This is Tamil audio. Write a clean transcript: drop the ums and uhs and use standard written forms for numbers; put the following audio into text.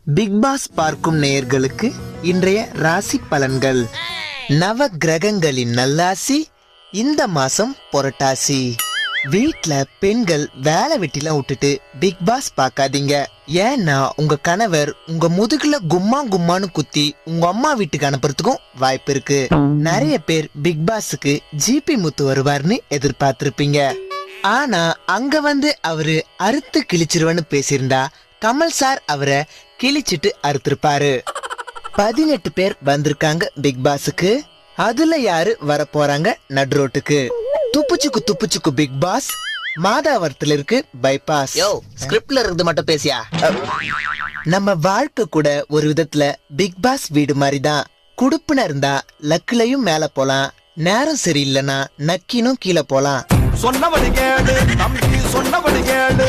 பிக் பாஸ் பார்க்கும் நேயர்களுக்கு இன்றைய ராசி பலன்கள். நவ கிரகங்களின் நல்லாசி. இந்த மாசம் புரட்டாசி. வீட்ல பெண்கள் வேலை வெட்டிலாம் விட்டுட்டு பிக் பாஸ் பார்க்காதீங்க. ஏன்னா உங்க கணவர் உங்க முதுகுல கும்மா கும்மான்னு குத்தி உங்க அம்மா வீட்டுக்கு அனுப்புறதுக்கும் வாய்ப்பு இருக்கு. நிறைய பேர் பிக் பாஸுக்கு ஜிபி முத்து வருவார்னு எதிர்பார்த்திருப்பீங்க. ஆனா அங்க வந்து அவரு அறுத்து கிழிச்சிருவன்னு பேசியிருந்தா கமல் சார் அவரை கிழிச்சிட்டு அறுத்திருப்பாரு. 18 பேர் வந்திருக்காங்க பிக் பாஸுக்கு. அதுல யாரு வர போறாங்க நடுரோட்டுக்கு? துப்புச்சுக்கு பிக் பாஸ். மாதாவரத்துல இருக்கு பைபாஸ். ஸ்கிரிப்ட்ல இருந்து மட்டும் பேசியா? நம்ம வாழ்க்கை கூட ஒரு விதத்துல பிக் பாஸ் வீடு மாதிரிதான். குடுப்புன இருந்தா லக்குலையும் மேல போலாம், நேரம் சரியில்லைன்னா நக்கினும் கீழே போலாம். சொன்னபடி கேளு தம்பி, சொன்னபடி கேளு.